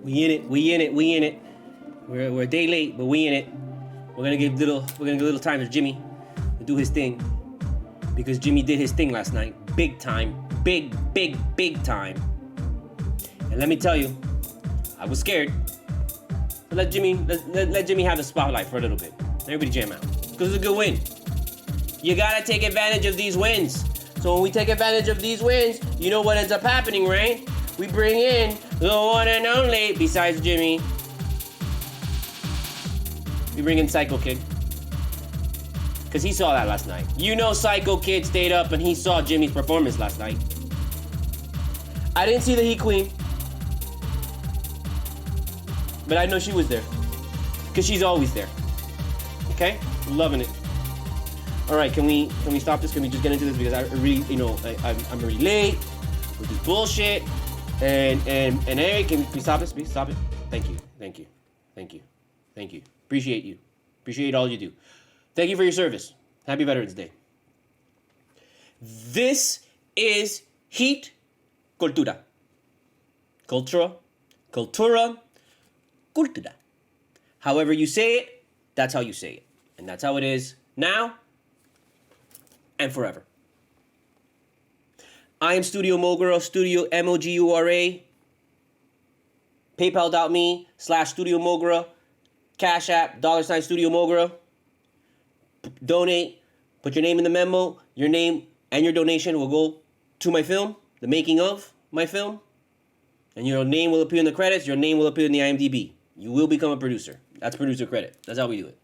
We in it. We in it. We in it. We're a day late, but we in it. We're gonna give little time to Jimmy to do his thing, because Jimmy did his thing last night, big time, big time. And let me tell you, I was scared. But let Jimmy have the spotlight for a little bit. Everybody jam out, because it's a good win. You gotta take advantage of these wins. So when we take advantage of these wins, you know what ends up happening, right? We bring in the one and only, besides Jimmy, we bring in Psycho Kid. Because he saw that last night. You know Psycho Kid stayed up and he saw Jimmy's performance last night. I didn't see the Heat Queen, but I know she was there. Because she's always there. Okay? Loving it. Alright, can we stop this? Can we just get into this? Because I really, I'm really late with this bullshit. And Eric, can we stop this? Please stop it. Thank you. Appreciate you. Appreciate all you do. Thank you for your service. Happy Veterans Day. This is Heat Cultura. Cultura. However you say it, that's how you say it. And that's how it is now and forever. I am Studio Mogura, Studio MOGURA, PayPal.me/Studio Mogura, CashApp, $ Studio Mogura. Donate, put your name in the memo, your name and your donation will go to my film, the making of my film, and your name will appear in the credits, your name will appear in the IMDb. You will become a producer. That's producer credit. That's how we do it.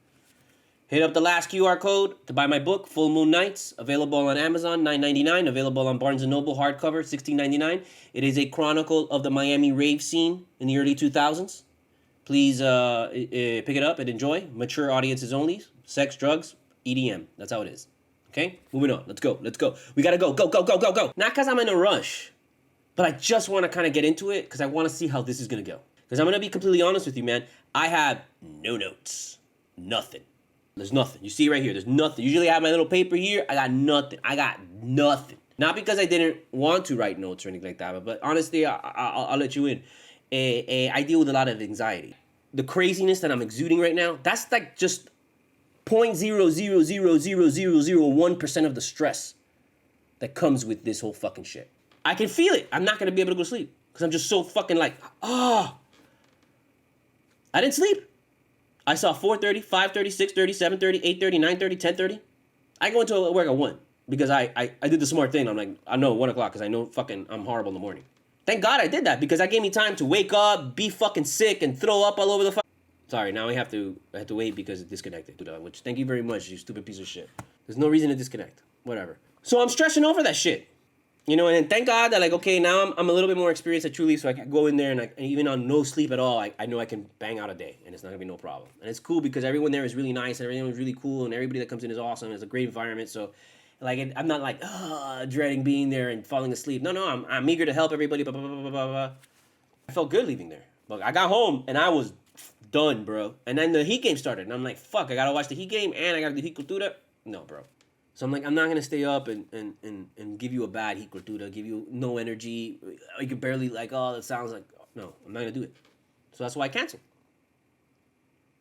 Hit up the last QR code to buy my book, Full Moon Nights, available on Amazon, $9.99, available on Barnes & Noble, hardcover, $16.99. It is a chronicle of the Miami rave scene in the early 2000s. Please pick it up and enjoy. Mature audiences only. Sex, drugs, EDM. That's how it is. Okay? Moving on. Let's go. We gotta go. Go. Not because I'm in a rush, but I just want to kind of get into it because I want to see how this is going to go. Because I'm going to be completely honest with you, man. I have no notes. Nothing. There's nothing. You see right here, there's nothing. Usually I have my little paper here. I got nothing. Not because I didn't want to write notes or anything like that, but honestly, I'll let you in. I deal with a lot of anxiety. The craziness that I'm exuding right now, that's like just 0.0000001% of the stress that comes with this whole fucking shit. I can feel it. I'm not going to be able to go to sleep because I'm just so fucking like, I didn't sleep. I saw 4:30, 5:30, 6:30, 7:30, 8:30, 9:30, 10:30. I go into work at 1 because I did the smart thing. I'm like, I know 1 o'clock because I know fucking I'm horrible in the morning. Thank God I did that because that gave me time to wake up, be fucking sick, and throw up all over the Sorry, now I have to wait because it disconnected. Which, thank you very much, you stupid piece of shit. There's no reason to disconnect. Whatever. So I'm stressing over that shit. You know, and then thank God that, like, okay, now I'm a little bit more experienced at Truly, so I can go in there and even on no sleep at all, I know I can bang out a day, and it's not gonna be no problem. And it's cool because everyone there is really nice, and everyone is really cool, and everybody that comes in is awesome. It's a great environment, so like I'm not like dreading being there and falling asleep. No, I'm eager to help everybody. Blah, blah, blah, blah, blah, blah. I felt good leaving there. But I got home and I was done, bro. And then the Heat game started, and I'm like, fuck, I gotta watch the Heat game and I gotta do Heat Cultura. No, bro. So I'm like, I'm not going to stay up and give you a bad Heat Cultura, give you no energy. You can barely like, oh, that sounds like, no, I'm not going to do it. So that's why I canceled.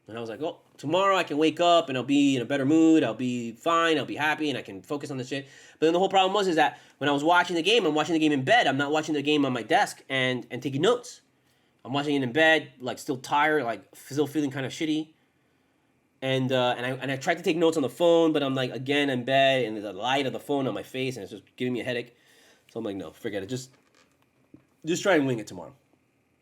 And I was like, oh, tomorrow I can wake up and I'll be in a better mood. I'll be fine. I'll be happy and I can focus on the shit. But then the whole problem is that when I was watching the game, I'm watching the game in bed. I'm not watching the game on my desk and taking notes. I'm watching it in bed, like still tired, like still feeling kind of shitty. And I tried to take notes on the phone, but I'm like, again, in bed, and there's a light of the phone on my face, and it's just giving me a headache. So I'm like, no, forget it. Just try and wing it tomorrow.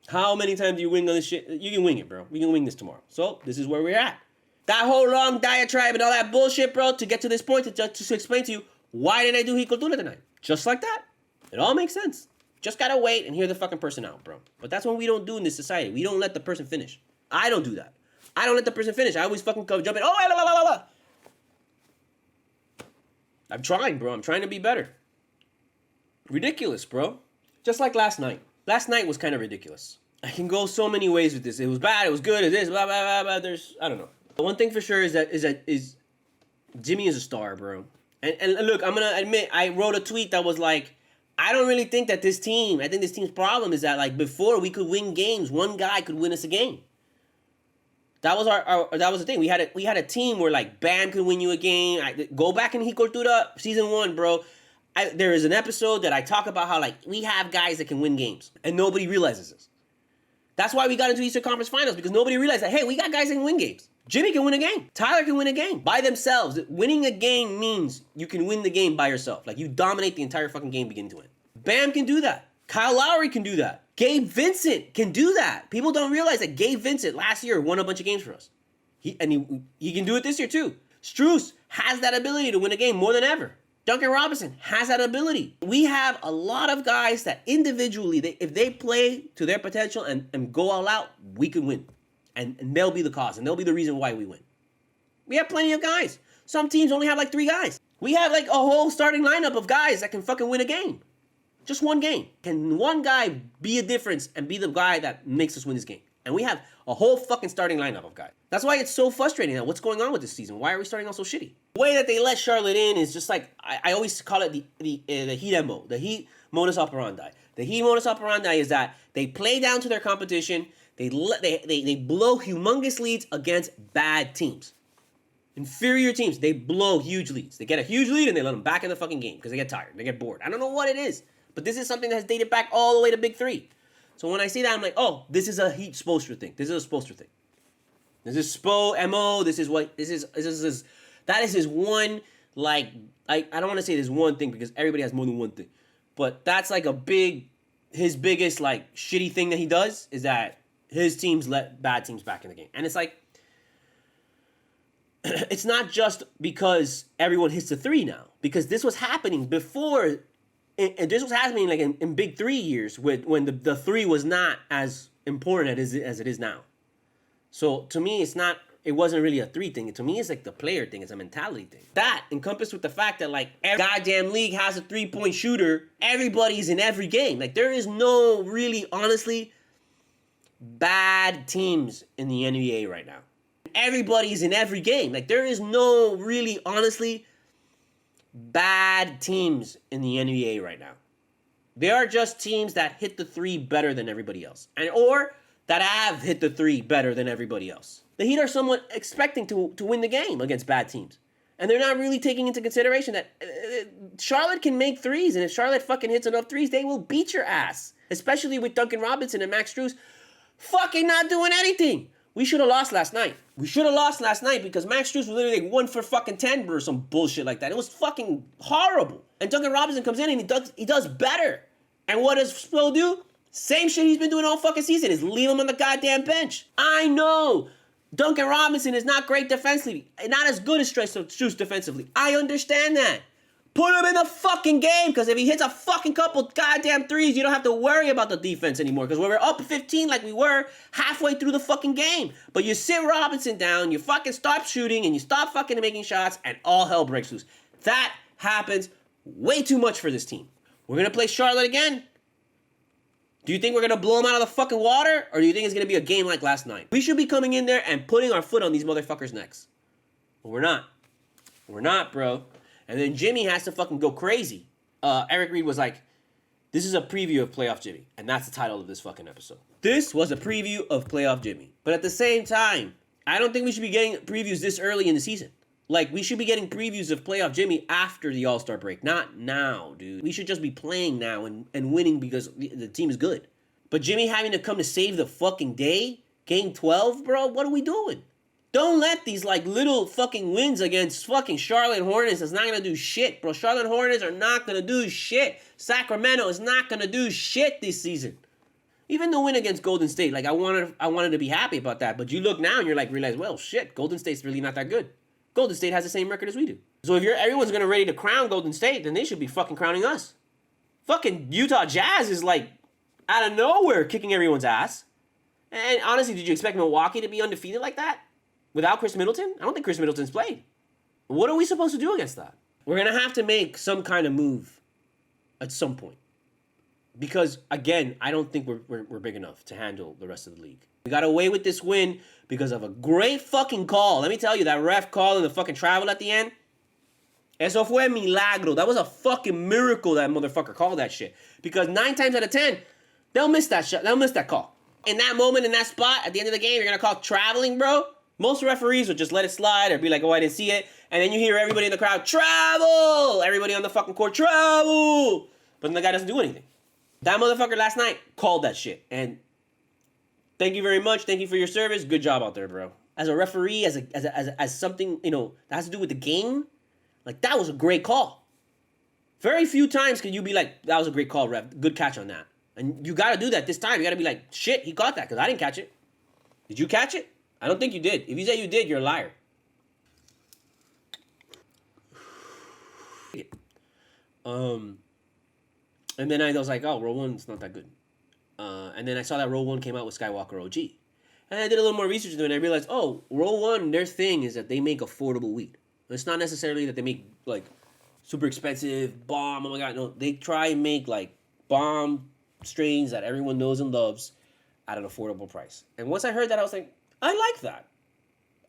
How many times do you wing on this shit? You can wing it, bro. We can wing this tomorrow. So this is where we're at. That whole long diatribe and all that bullshit, bro, to get to this point, to explain to you, why did I do Heat Cultura tonight? Just like that. It all makes sense. Just gotta wait and hear the fucking person out, bro. But that's what we don't do in this society. We don't let the person finish. I don't do that. I don't let the person finish. I always fucking come jump in. Oh, la, la, la, la. I'm trying, bro. I'm trying to be better. Ridiculous, bro. Just like last night. Last night was kind of ridiculous. I can go so many ways with this. It was bad. It was good. It is blah blah blah blah. There's I don't know. But one thing for sure is that Jimmy is a star, bro. And look, I'm gonna admit I wrote a tweet that was like, I don't really think that this team, I think this team's problem is that, like, before we could win games, one guy could win us a game. That was that was the thing. We had a team where, like, Bam could win you a game. Go back in CULTURA season 1, bro. There is an episode that I talk about how, like, we have guys that can win games, and nobody realizes this. That's why we got into Eastern Conference Finals, because nobody realized that, hey, we got guys that can win games. Jimmy can win a game. Tyler can win a game by themselves. Winning a game means you can win the game by yourself. Like, you dominate the entire fucking game beginning to end. Bam can do that. Kyle Lowry can do that. Gabe Vincent can do that. People don't realize that Gabe Vincent last year won a bunch of games for us. He can do it this year too. Strus has that ability to win a game more than ever. Duncan Robinson has that ability. We have a lot of guys that individually, if they play to their potential and go all out, we can win. And they'll be the cause, and they'll be the reason why we win. We have plenty of guys. Some teams only have like 3 guys. We have like a whole starting lineup of guys that can fucking win a game. Just one game. Can one guy be a difference and be the guy that makes us win this game? And we have a whole fucking starting lineup of guys. That's why it's so frustrating now. What's going on with this season? Why are we starting off so shitty? The way that they let Charlotte in is just like, I always call it the Heat MO, the Heat modus operandi. The Heat modus operandi is that they play down to their competition. They blow humongous leads against bad teams. Inferior teams, they blow huge leads. They get a huge lead and they let them back in the fucking game because they get tired. They get bored. I don't know what it is, but this is something that has dated back all the way to Big 3. So when I see that, I'm like, oh, this is a Heat Spoelstra thing. This is a Spoelstra thing. This is Spo, MO, that is his one, like, I don't want to say this one thing because everybody has more than one thing. But that's like his biggest, like, shitty thing that he does is that his teams let bad teams back in the game. And it's like, it's not just because everyone hits the 3 now. Because this was happening before, and this was happening like in Big 3 years when the 3 was not as important as it is now. So to me, it wasn't really a 3 thing. To me, it's like the player thing. It's a mentality thing. That encompassed with the fact that, like, every goddamn league has a 3-point shooter. Everybody's in every game. Like, there is no really, honestly, bad teams in the NBA right now. Everybody's in every game. Like, there is no really, honestly, bad teams in the NBA right now. They are just teams that hit the 3 better than everybody else. Or that have hit the 3 better than everybody else. The Heat are somewhat expecting to win the game against bad teams. And they're not really taking into consideration that Charlotte can make 3s. And if Charlotte fucking hits enough 3s, they will beat your ass. Especially with Duncan Robinson and Max Strus fucking not doing anything. We should have lost last night. We should have lost last night because Max Strus was literally like 1 for fucking 10 or some bullshit like that. It was fucking horrible. And Duncan Robinson comes in and he does better. And what does Spo do? Same shit he's been doing all fucking season is leave him on the goddamn bench. I know Duncan Robinson is not great defensively. Not as good as Strus defensively. I understand that. Put him in the fucking game, because if he hits a fucking couple goddamn 3s, you don't have to worry about the defense anymore. Because when we're up 15 like we were halfway through the fucking game. But you sit Robinson down, you fucking stop shooting, and you stop fucking making shots, and all hell breaks loose. That happens way too much for this team. We're going to play Charlotte again. Do you think we're going to blow them out of the fucking water? Or do you think it's going to be a game like last night? We should be coming in there and putting our foot on these motherfuckers' necks. But we're not. We're not, bro. And then Jimmy has to fucking go crazy. Eric Reed was like, this is a preview of Playoff Jimmy. And that's the title of this fucking episode. This was a preview of Playoff Jimmy. But at the same time, I don't think we should be getting previews this early in the season. Like, we should be getting previews of Playoff Jimmy after the All-Star break. Not now, dude. We should just be playing now and winning because the team is good. But Jimmy having to come to save the fucking day? Game 12, bro? What are we doing? Don't let these, like, little fucking wins against fucking Charlotte Hornets. That's not going to do shit, bro. Charlotte Hornets are not going to do shit. Sacramento is not going to do shit this season. Even the win against Golden State, like, I wanted to be happy about that. But you look now and you're like, realize, well, shit, Golden State's really not that good. Golden State has the same record as we do. So if everyone's going to ready to crown Golden State, then they should be fucking crowning us. Fucking Utah Jazz is, like, out of nowhere kicking everyone's ass. And honestly, did you expect Milwaukee to be undefeated like that? Without Chris Middleton? I don't think Chris Middleton's played. What are we supposed to do against that? We're going to have to make some kind of move at some point. Because, again, I don't think we're big enough to handle the rest of the league. We got away with this win because of a great fucking call. Let me tell you, that ref call and the fucking travel at the end, Eso fue milagro. That was a fucking miracle that motherfucker called that shit. Because 9 times out of 10, they'll miss that shit. They'll miss that call. In that moment, in that spot, at the end of the game, you're going to call traveling, bro. Most referees will just let it slide or be like, oh, I didn't see it. And then you hear everybody in the crowd, travel! Everybody on the fucking court, travel! But then the guy doesn't do anything. That motherfucker last night called that shit. And thank you very much. Thank you for your service. Good job out there, bro. As a referee, as something, you know, that has to do with the game, like, that was a great call. Very few times can you be like, that was a great call, ref. Good catch on that. And you got to do that this time. You got to be like, shit, he caught that because I didn't catch it. Did you catch it? I don't think you did. If you say you did, you're a liar. And then I was like, oh, roll one's not that good. And then I saw that roll one came out with Skywalker OG. And I did a little more research into it, and I realized, oh, roll one, their thing is that they make affordable weed. It's not necessarily that they make, like, super expensive, bomb, oh my god, no. They try and make, like, bomb strains that everyone knows and loves at an affordable price. And once I heard that, I was like, I like that.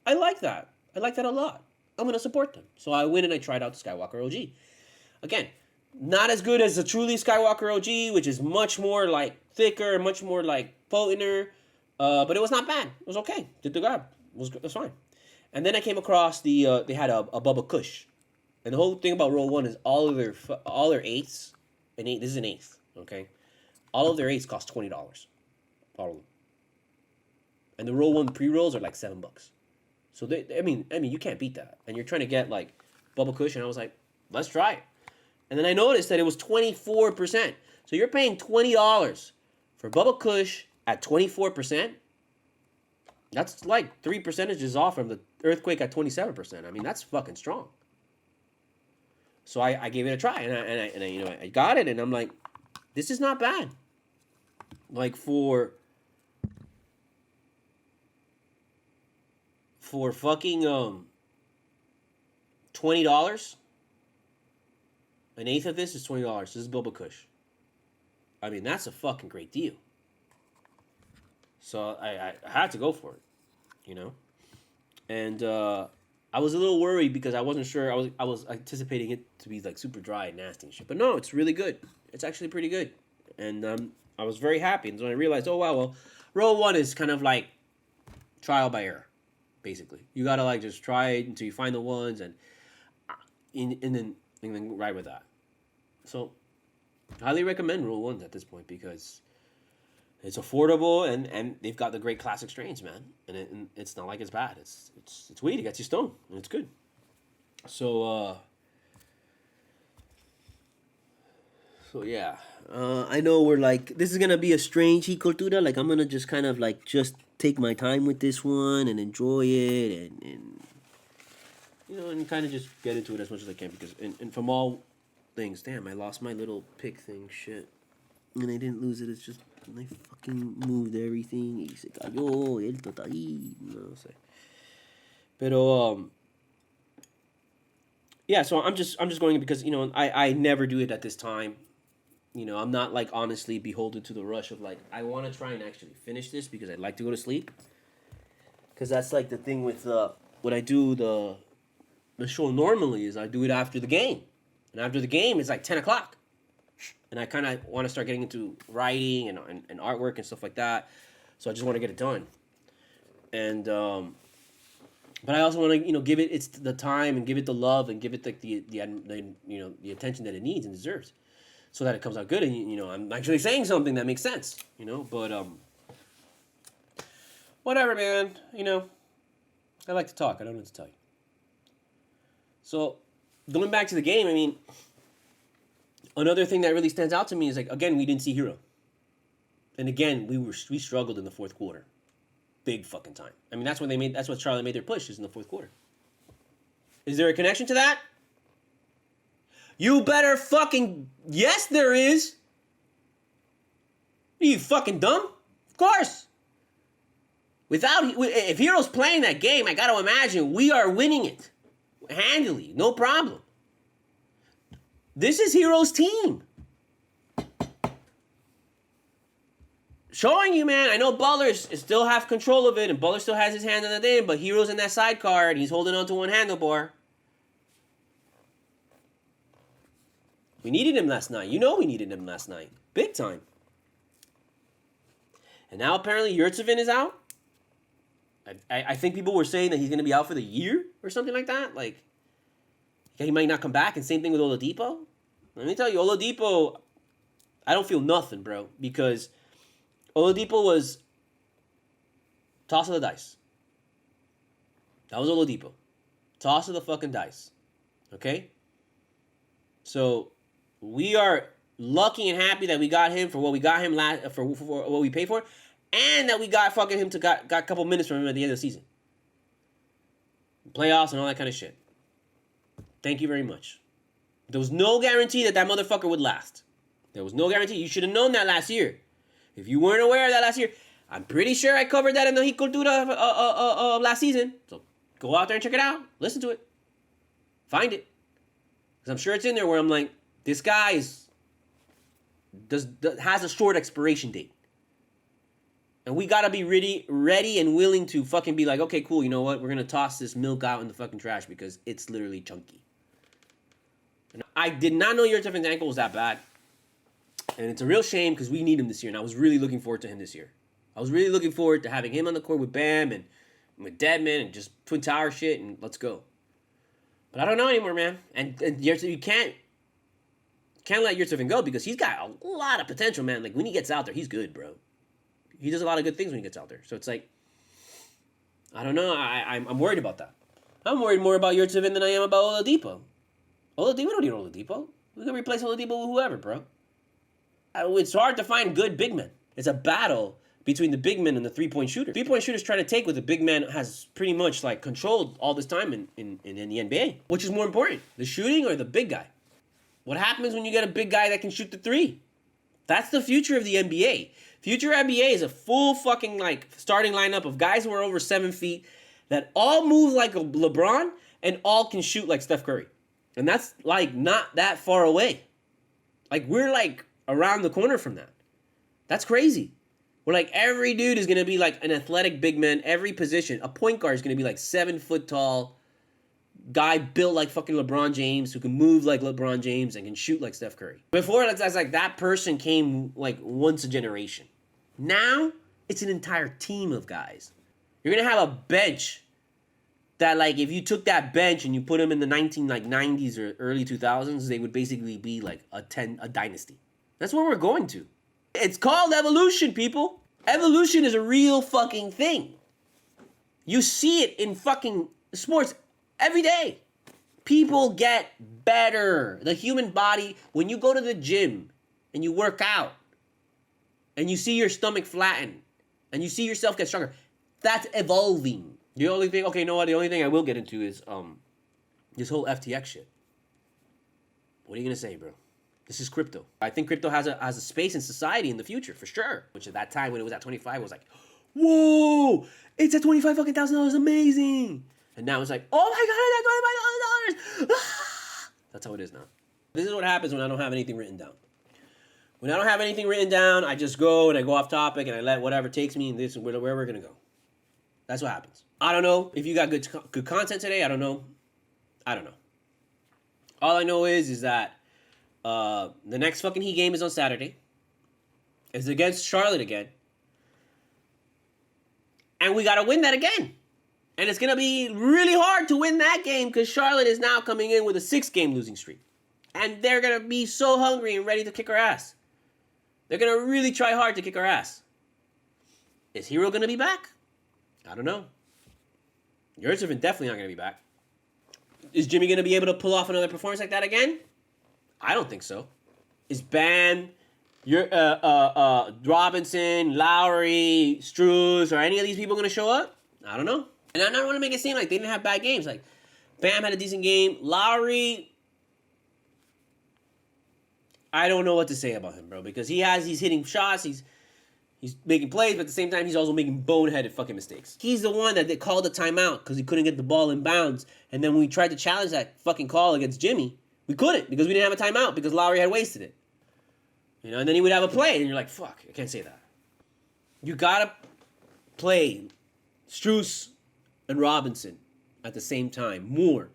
I like that. I like that a lot. I'm going to support them. So I went and I tried out the Skywalker OG. Again, not as good as the truly Skywalker OG, which is much more, like, thicker, much more, like, potenter. But it was not bad. It was okay. Did the job. It was fine. And then I came across they had a Bubba Kush. And the whole thing about roll one is all their eighths, this is an eighth, okay? All of their eighths cost $20. All of them. And the roll one pre-rolls are like $7. So I mean, you can't beat that. And you're trying to get like Bubba Kush, and I was like, let's try it. And then I noticed that it was 24%. So you're paying $20 for Bubba Kush at 24%. That's like 3 percentages off from the Earthquake at 27%. I mean, that's fucking strong. So I gave it a try, and I you know, I got it, and I'm like, this is not bad. Like for fucking $20, an eighth of this is $20. This is Bubba Kush. I mean, that's a fucking great deal. So I had to go for it, you know? And I was a little worried because I wasn't sure. I was anticipating it to be like super dry and nasty and shit. But no, it's really good. It's actually pretty good. And I was very happy. And so I realized, oh wow, well, roll one is kind of like trial by error, basically. You gotta like just try it until you find the ones and then ride with that. So highly recommend roll ones at this point because it's affordable and they've got the great classic strains, man. And it's not like it's bad. It's weed. It gets you stoned and it's good. So yeah. I know we're like, this is gonna be a strange cultura. Like I'm gonna just kind of like just take my time with this one and enjoy it and you know, and kind of just get into it as much as I can because and from all things, damn, I lost my little pick thing, shit. And I didn't lose it, it's just I fucking moved everything y se cayó, esto está ahí, no sé. Pero yeah, so I'm just going because, you know, I never do it at this time. You know, I'm not like honestly beholden to the rush of like I want to try and actually finish this because I'd like to go to sleep. Cuz that's like the thing with what I do the show normally is I do it after the game. And after the game it's like 10 o'clock. And I kind of want to start getting into writing and artwork and stuff like that. So I just want to get it done. And but I also want to, you know, give it its the time and give it the love and give it like the you know, the attention that it needs and deserves, so that it comes out good. And you know, I'm actually saying something that makes sense. You know, but whatever, man. You know, I like to talk. I don't know what to tell you. So going back to the game, I mean. Another thing that really stands out to me is like again we didn't see Hero, and again we struggled in the fourth quarter, big fucking time. I mean that's what Charlotte made their push is in the fourth quarter. Is there a connection to that? You better fucking yes there is. Are you fucking dumb? Of course. If Hero's playing that game, I gotta imagine we are winning it handily, no problem. This is Hero's team. Showing you, man. I know Butler still have control of it, and Butler still has his hand on the thing, but Hero's in that sidecar, and he's holding on to one handlebar. We needed him last night. You know we needed him last night. Big time. And now apparently Yurtsevin is out. I think people were saying that he's going to be out for the year or something like that. Like, he might not come back. And same thing with Oladipo. Let me tell you, Oladipo, I don't feel nothing, bro. Because Oladipo was toss of the dice. That was Oladipo. Toss of the fucking dice. Okay? So, we are lucky and happy that we got him for what we got him for what we paid for. And that we got fucking him got a couple minutes from him at the end of the season. Playoffs and all that kind of shit. Thank you very much. There was no guarantee that motherfucker would last. There was no guarantee. You should have known that last year. If you weren't aware of that last year, I'm pretty sure I covered that in the CULTURA last season. So go out there and check it out. Listen to it. Find it. Because I'm sure it's in there where I'm like, this guy has a short expiration date. And we gotta be ready and willing to fucking be like, okay, cool, you know what? We're gonna toss this milk out in the fucking trash because it's literally chunky. And I did not know Yurtsev's ankle was that bad. And it's a real shame because we need him this year. And I was really looking forward to him this year. I was really looking forward to having him on the court with Bam and with Deadman and just Twin Tower shit and let's go. But I don't know anymore, man. And you can't let Yurtseven go because he's got a lot of potential, man. Like when he gets out there, he's good, bro. He does a lot of good things when he gets out there. So it's like, I don't know. I'm worried about that. I'm worried more about Yurtseven than I am about Oladipo. We don't need Oladipo. We can replace Oladipo with whoever, bro. It's hard to find good big men. It's a battle between the big men and the three-point shooter. Three-point shooters trying to take what the big man has pretty much like controlled all this time in the NBA. Which is more important, the shooting or the big guy? What happens when you get a big guy that can shoot the three? That's the future of the NBA. Future NBA is a full fucking like starting lineup of guys who are over 7 feet that all move like a LeBron and all can shoot like Steph Curry. And that's like not that far away. Like we're like around the corner from that. That's crazy. We're like every dude is going to be like an athletic big man, every position. A point guard is going to be like 7 foot tall guy built like fucking LeBron James who can move like LeBron James and can shoot like Steph Curry. Before, that's like that person came like once a generation. Now, it's an entire team of guys. You're going to have a bench that like if you took that bench and you put them in the 90s or early 2000s, they would basically be like a dynasty. That's where we're going to. It's called evolution, people. Evolution is a real fucking thing. You see it in fucking sports every day. People get better. The human body, when you go to the gym and you work out and you see your stomach flatten and you see yourself get stronger, that's evolving. The only thing, okay, you know what? The only thing I will get into is this whole FTX shit. What are you going to say, bro? This is crypto. I think crypto has a space in society in the future, for sure. Which at that time, when it was at 25, it was like, whoa, it's at $25,000, amazing. And now it's like, oh my God, it's at $25,000. Ah! That's how it is now. This is what happens when I don't have anything written down. When I don't have anything written down, I just go and I go off topic and I let whatever takes me and this and where we're going to go. That's what happens. I don't know if you got good content today. I don't know. All I know is that the next fucking Heat game is on Saturday. It's against Charlotte again. And we got to win that again. And it's going to be really hard to win that game because Charlotte is now coming in with a 6-game losing streak. And they're going to be so hungry and ready to kick our ass. They're going to really try hard to kick our ass. Is Hero going to be back? I don't know. Yurtseven definitely not going to be back. Is Jimmy going to be able to pull off another performance like that again? I don't think so. Is Ban, Robinson, Lowry, Struz, or any of these people going to show up? I don't know. And I don't want to make it seem like they didn't have bad games. Like, Bam had a decent game. Lowry, I don't know what to say about him, bro. Because he's hitting shots, he's making plays, but at the same time, he's also making boneheaded fucking mistakes. He's the one that they called a timeout because he couldn't get the ball in bounds. And then when we tried to challenge that fucking call against Jimmy, we couldn't because we didn't have a timeout because Lowry had wasted it. You know, and then he would have a play, and you're like, fuck, I can't say that. You gotta play Strus and Robinson at the same time more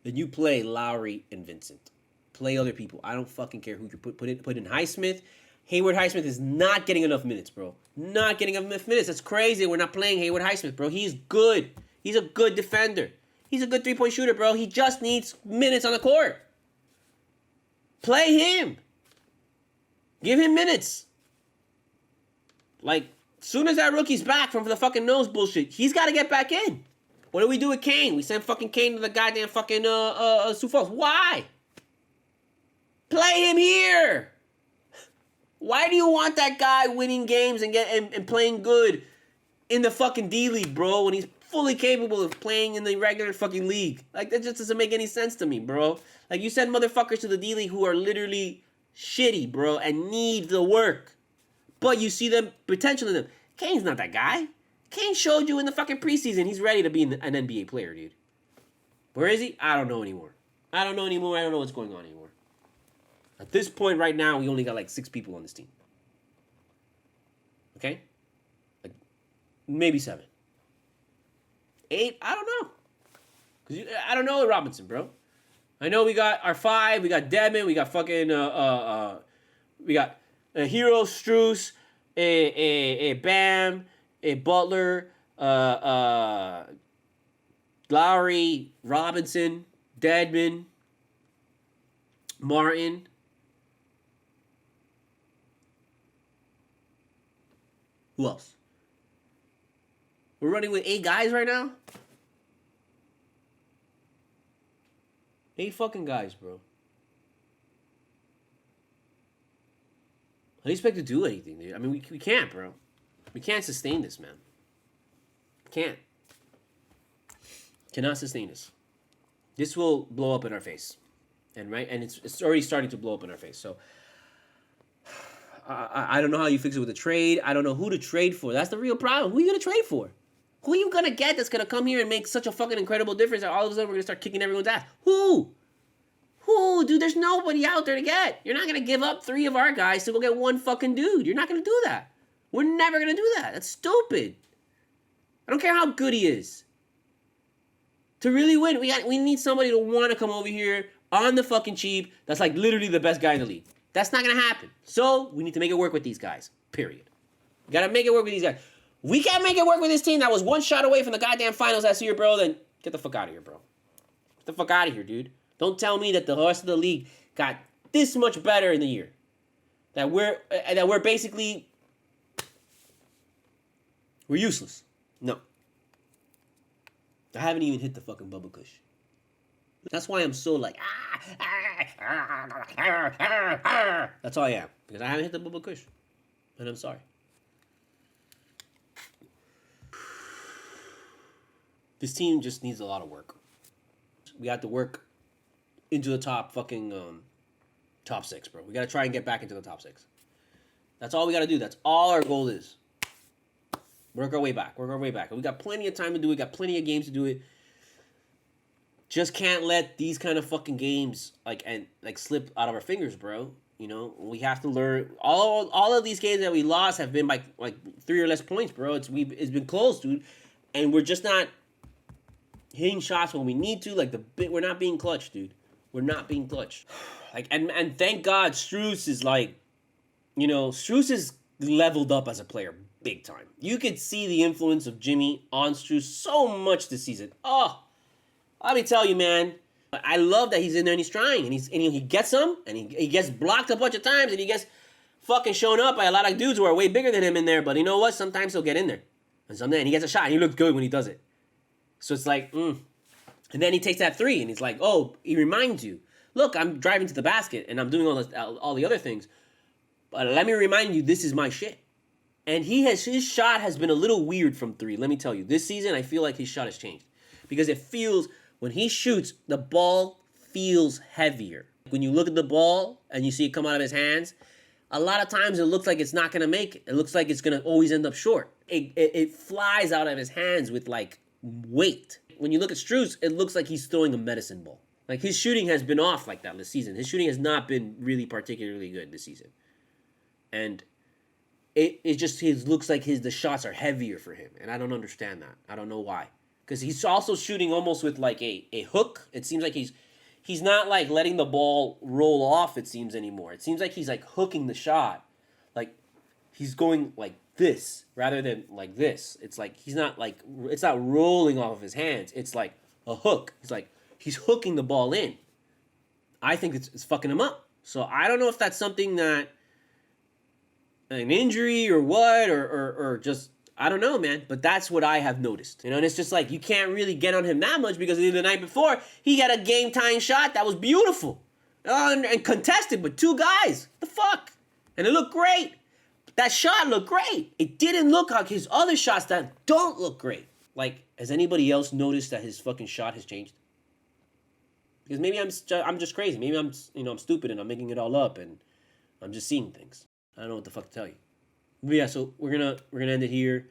than you play Lowry and Vincent. Play other people. I don't fucking care who you put in Highsmith. Haywood Highsmith is not getting enough minutes, bro. Not getting enough minutes. That's crazy. We're not playing Haywood Highsmith, bro. He's good. He's a good defender. He's a good three-point shooter, bro. He just needs minutes on the court. Play him. Give him minutes. Like, soon as that rookie's back from the fucking nose bullshit, he's got to get back in. What do we do with Kane? We send fucking Kane to the goddamn fucking Sioux Falls. Why? Play him here. Why do you want that guy winning games and playing good in the fucking D League, bro, when he's fully capable of playing in the regular fucking league? Like, that just doesn't make any sense to me, bro. Like, you send motherfuckers to the D League who are literally shitty, bro, and need the work. But you see them, potential in them. Kane's not that guy. Kane showed you in the fucking preseason he's ready to be an NBA player, dude. Where is he? I don't know anymore. I don't know what's going on anymore. At this point right now, we only got like 6 people on this team. Okay? Like, maybe 7. 8? I don't know. Cause I don't know Robinson, bro. I know we got our 5. We got Dedmon. We got fucking we got Hero, Strus, a Bam, a Butler, Lowry, Robinson, Dedmon, Martin. Who else? We're running with 8 guys right now? 8 fucking guys, bro. How do you expect to do anything, dude? I mean, we can't, bro. We can't sustain this, man. Can't. Cannot sustain this. This will blow up in our face. And it's already starting to blow up in our face. So I don't know how you fix it with a trade. I don't know who to trade for. That's the real problem. Who are you going to trade for? Who are you going to get that's going to come here and make such a fucking incredible difference that all of a sudden we're going to start kicking everyone's ass? Who? Who? Dude, there's nobody out there to get. You're not going to give up 3 of our guys to go get 1 fucking dude. You're not going to do that. We're never going to do that. That's stupid. I don't care how good he is. To really win, we need somebody to want to come over here on the fucking cheap that's like literally the best guy in the league. That's not going to happen. So, we need to make it work with these guys. Period. We got to make it work with these guys. We can't make it work with this team that was 1 shot away from the goddamn finals last year, bro. Then get the fuck out of here, bro. Get the fuck out of here, dude. Don't tell me that the rest of the league got this much better in the year. That we're basically... We're useless. No. I haven't even hit the fucking bubble kush. That's why I'm so like, that's all I am. Because I haven't hit the bubble kush. And I'm sorry. This team just needs a lot of work. We have to work into the top fucking top 6, bro. We got to try and get back into the top 6. That's all we got to do. That's all our goal is. Work our way back. Work our way back. And we got plenty of time to do it. Got plenty of games to do it. Just can't let these kind of fucking games slip out of our fingers, bro. You know, we have to learn. All of these games that we lost have been by like 3 or less points, bro. It's been close, dude, and we're just not hitting shots when we need to. Like we're not being clutch, dude. We're not being clutch. Like and thank God, Strus is like, you know, Strus is leveled up as a player big time. You could see the influence of Jimmy on Strus so much this season. Oh. Let me tell you, man, I love that he's in there and he's trying. And he gets them, and he gets blocked a bunch of times, and he gets fucking shown up by a lot of dudes who are way bigger than him in there. But you know what? Sometimes he'll get in there. And he gets a shot, and he looks good when he does it. So it's like, And then he takes that 3, and he's like, oh, he reminds you, look, I'm driving to the basket, and I'm doing all the other things. But let me remind you, this is my shit. And his shot has been a little weird from 3, let me tell you. This season, I feel like his shot has changed. Because it feels... When he shoots, the ball feels heavier. When you look at the ball and you see it come out of his hands, a lot of times it looks like it's not going to make it. It looks like it's going to always end up short. It flies out of his hands with, like, weight. When you look at Strus, it looks like he's throwing a medicine ball. Like, his shooting has been off like that this season. His shooting has not been really particularly good this season. And it looks like the shots are heavier for him. And I don't understand that. I don't know why. Because he's also shooting almost with like a hook. It seems like he's he's not like letting the ball roll off, it seems, anymore. It seems like he's like hooking the shot. Like he's going like this rather than like this. It's like he's not like, it's not rolling off of his hands. It's like a hook. He's hooking the ball in. I think it's fucking him up. So I don't know if that's something that an injury or what, or just, I don't know, man. But that's what I have noticed. You know, and it's just like, you can't really get on him that much because the night before, he had a game-tying shot that was beautiful. And contested with two guys. The fuck? And it looked great. That shot looked great. It didn't look like his other shots that don't look great. Like, has anybody else noticed that his fucking shot has changed? Because maybe I'm just crazy. Maybe I'm stupid and I'm making it all up and I'm just seeing things. I don't know what the fuck to tell you. But yeah, so we're gonna end it here.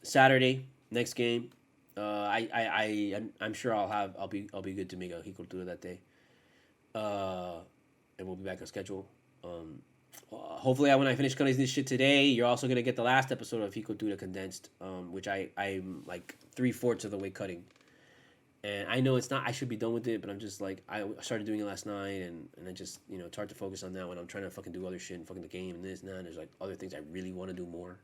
Saturday, next game. I'm sure I'll be good to make a CULTURA that day. And we'll be back on schedule. Hopefully when I finish cutting this shit today, you're also gonna get the last episode of CULTURA condensed, which I'm like 3/4 of the way cutting. And I know it's not, I should be done with it, but I'm just like, I started doing it last night, and I just, it's hard to focus on that when I'm trying to fucking do other shit and fucking the game and this and that, and there's like other things I really want to do more,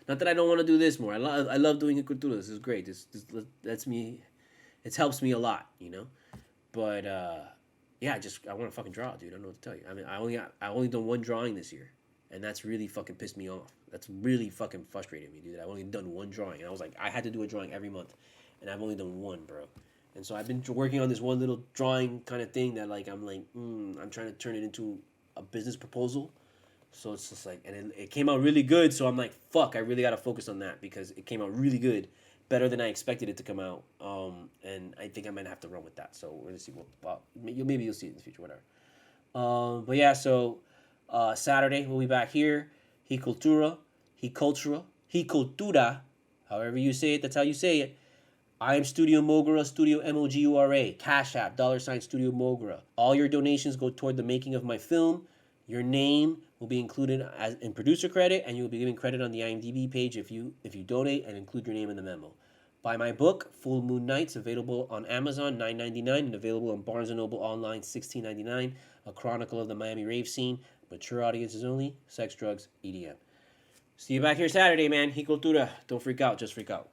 Not that I don't want to do this more. I love doing CULTURA. This is great. This lets me, it helps me a lot, But, yeah, I want to fucking draw, dude. I don't know what to tell you. I mean, I only done one drawing this year, and that's really fucking pissed me off. That's really fucking frustrated me, dude. I've only done one drawing, and I was like, I had to do a drawing every month. And I've only done one, bro. And so I've been working on this one little drawing kind of thing that, like, I'm trying to turn it into a business proposal. So it's just like, and it came out really good. So I'm like, fuck, I really got to focus on that because it came out really good. Better than I expected it to come out. And I think I might have to run with that. So we're going to see maybe you'll see it in the future, whatever. But yeah, so Saturday we'll be back here. CULTURA, however you say it, that's how you say it. I am Studio Mogura, Studio MOGURA, CashApp, $ Studio Mogura. All your donations go toward the making of my film. Your name will be included in producer credit, and you will be given credit on the IMDb page if you donate and include your name in the memo. Buy my book, Full Moon Nights, available on Amazon, $9.99, and available on Barnes & Noble online, $16.99. A chronicle of the Miami rave scene, mature audiences only, sex, drugs, EDM. See you back here Saturday, man. CULTURA. Don't freak out, just freak out.